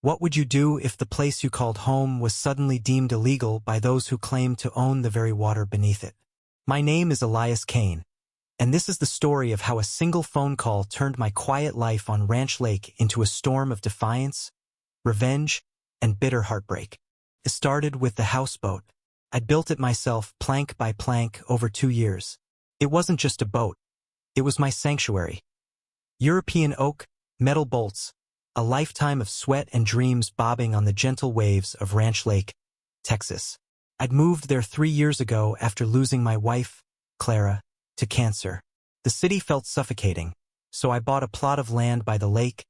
What would you do if the place you called home was suddenly deemed illegal by those who claim to own the very water beneath it? My name is Elias Kane, and this is the story of how a single phone call turned my quiet life on Ranch Lake into a storm of defiance, revenge, and bitter heartbreak. It started with the houseboat. I'd built it myself, plank by plank, over 2 years. It wasn't just a boat. It was my sanctuary. European oak, metal bolts, a lifetime of sweat and dreams bobbing on the gentle waves of Ranch Lake, Texas. I'd moved there 3 years ago after losing my wife, Clara, to cancer. The city felt suffocating, so I bought a plot of land by the lake,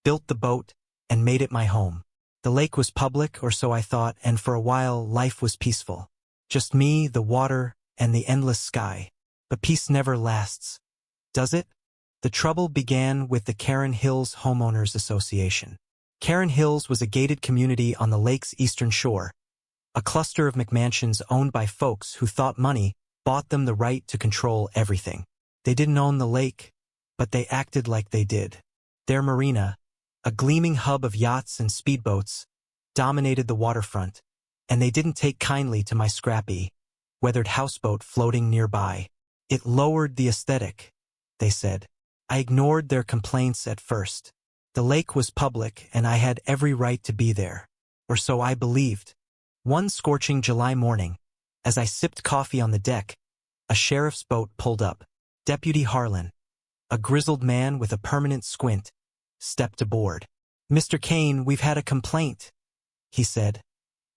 built the boat, and made it my home. The lake was public, or so I thought, and for a while life was peaceful. Just me, the water, and the endless sky. But peace never lasts, does it? The trouble began with the Karen Hills Homeowners Association. Karen Hills was a gated community on the lake's eastern shore, a cluster of McMansions owned by folks who thought money bought them the right to control everything. They didn't own the lake, but they acted like they did. Their Marina, a gleaming hub of yachts and speedboats, dominated the waterfront, and they didn't take kindly to my scrappy, weathered houseboat floating nearby. It lowered the aesthetic, they said. I ignored their complaints at first. The lake was public, and I had every right to be there. Or so I believed. One scorching July morning, as I sipped coffee on the deck, a sheriff's boat pulled up. Deputy Harlan, a grizzled man with a permanent squint, stepped aboard. "Mr. Kane, we've had a complaint," he said,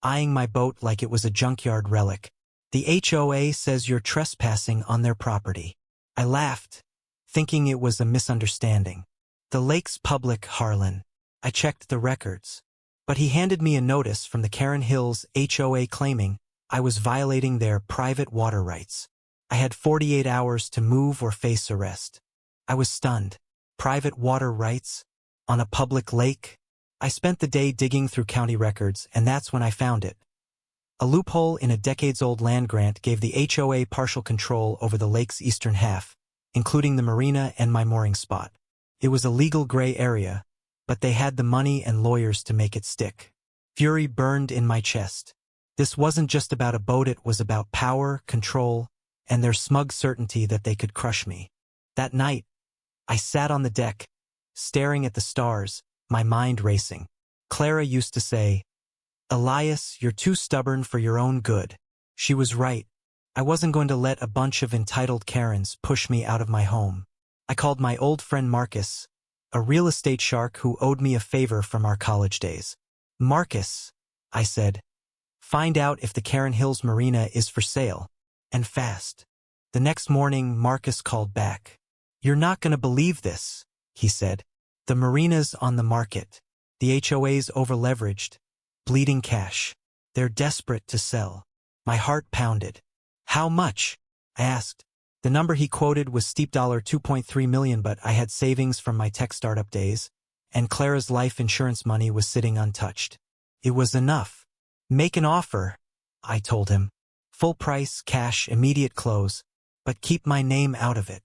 eyeing my boat like it was a junkyard relic. "The HOA says you're trespassing on their property." I laughed, thinking it was a misunderstanding. "The lake's public, Harlan." I checked the records. But he handed me a notice from the Karen Hills HOA claiming I was violating their private water rights. I had 48 hours to move or face arrest. I was stunned. Private water rights? On a public lake? I spent the day digging through county records, and that's when I found it. A loophole in a decades-old land grant gave the HOA partial control over the lake's eastern half, including the marina and my mooring spot. It was a legal gray area, but they had the money and lawyers to make it stick. Fury burned in my chest. This wasn't just about a boat, it was about power, control, and their smug certainty that they could crush me. That night, I sat on the deck, staring at the stars, my mind racing. Clara used to say, "Elias, you're too stubborn for your own good." She was right. I wasn't going to let a bunch of entitled Karens push me out of my home. I called my old friend Marcus, a real estate shark who owed me a favor from our college days. "Marcus," I said, "find out if the Karen Hills Marina is for sale, and fast." The next morning, Marcus called back. "You're not going to believe this," he said. "The marina's on the market. The HOA's overleveraged, bleeding cash. They're desperate to sell." My heart pounded. "How much?" I asked. The number he quoted was steep $2.3 million, but I had savings from my tech startup days, and Clara's life insurance money was sitting untouched. It was enough. "Make an offer," I told him. "Full price, cash, immediate close, but keep my name out of it."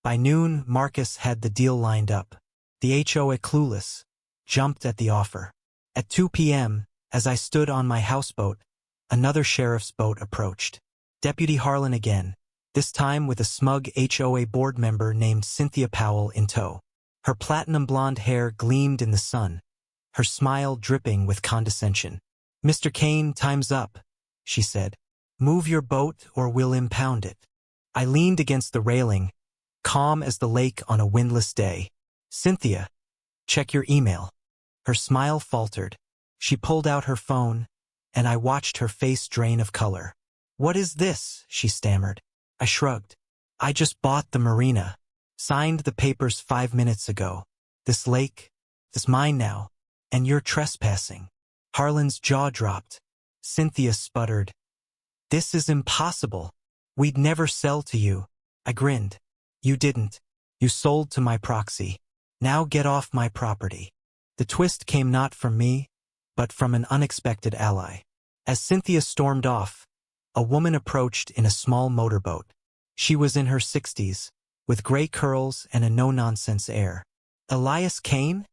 By noon, Marcus had the deal lined up. The HOA, clueless, jumped at the offer. At 2 p.m., as I stood on my houseboat, another sheriff's boat approached. Deputy Harlan again, this time with a smug HOA board member named Cynthia Powell in tow. Her platinum blonde hair gleamed in the sun, her smile dripping with condescension. "Mr. Kane, time's up," she said. "Move your boat or we'll impound it." I leaned against the railing, calm as the lake on a windless day. "Cynthia, check your email." Her smile faltered. She pulled out her phone, and I watched her face drain of color. "What is this?" she stammered. I shrugged. "I just bought the marina. Signed the papers 5 minutes ago. This lake, is mine now, and you're trespassing." Harlan's jaw dropped. Cynthia sputtered, "This is impossible. We'd never sell to you." I grinned. "You didn't. You sold to my proxy. Now get off my property." The twist came not from me, but from an unexpected ally. As Cynthia stormed off, a woman approached in a small motorboat. She was in her 60s, with gray curls and a no-nonsense air. "Elias Kane?"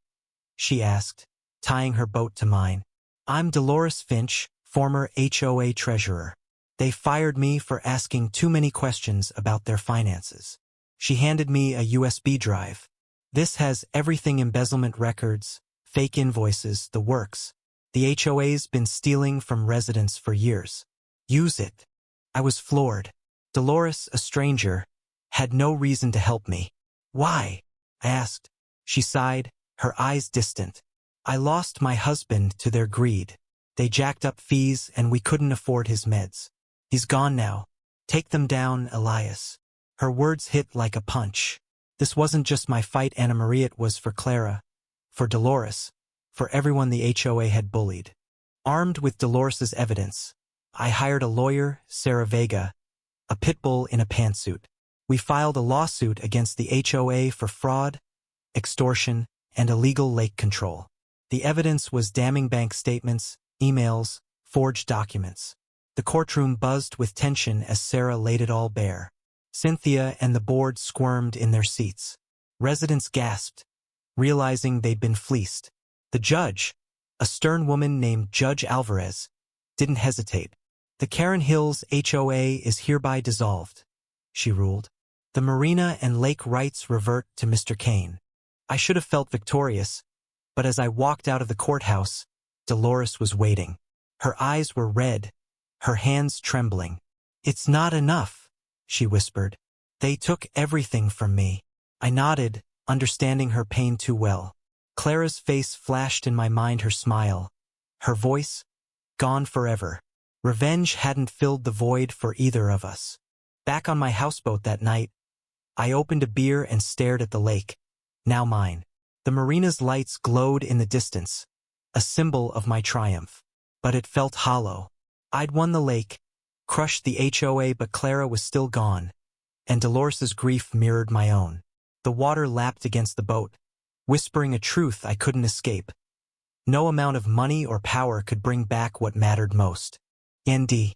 she asked. tying her boat to mine. I'm Dolores Finch, former HOA treasurer. They fired me for asking too many questions about their finances. She handed me a USB drive. This has everything: embezzlement records, fake invoices, the works. The HOA's been stealing from residents for years. Use it. I was floored. Dolores, a stranger, had no reason to help me. Why? I asked. She sighed, her eyes distant. I lost my husband to their greed. They jacked up fees and we couldn't afford his meds. He's gone now. Take them down, Elias. Her words hit like a punch. This wasn't just my fight, Anna Maria. It was for Clara, for Dolores, for everyone the HOA had bullied. Armed with Dolores's evidence, I hired a lawyer, Sarah Vega, a pit bull in a pantsuit. We filed a lawsuit against the HOA for fraud, extortion, and illegal lake control. The evidence was damning: bank statements, emails, forged documents. The courtroom buzzed with tension as Sarah laid it all bare. Cynthia and the board squirmed in their seats. Residents gasped, realizing they'd been fleeced. The judge, a stern woman named Judge Alvarez, didn't hesitate. The Karen Hills HOA is hereby dissolved, she ruled. The Marina and lake rights revert to Mr. Kane. I should have felt victorious, but as I walked out of the courthouse, Dolores was waiting. Her eyes were red, her hands trembling. It's not enough, she whispered. They took everything from me. I nodded, understanding her pain too well. Clara's face flashed in my mind, her smile. Her voice, gone forever. Revenge hadn't filled the void for either of us. Back on my houseboat that night, I opened a beer and stared at the lake, now mine. The marina's lights glowed in the distance, a symbol of my triumph. But it felt hollow. I'd won the lake, crushed the HOA, but Clara was still gone, and Dolores's grief mirrored my own. The water lapped against the boat, whispering a truth I couldn't escape. No amount of money or power could bring back what mattered most. ND.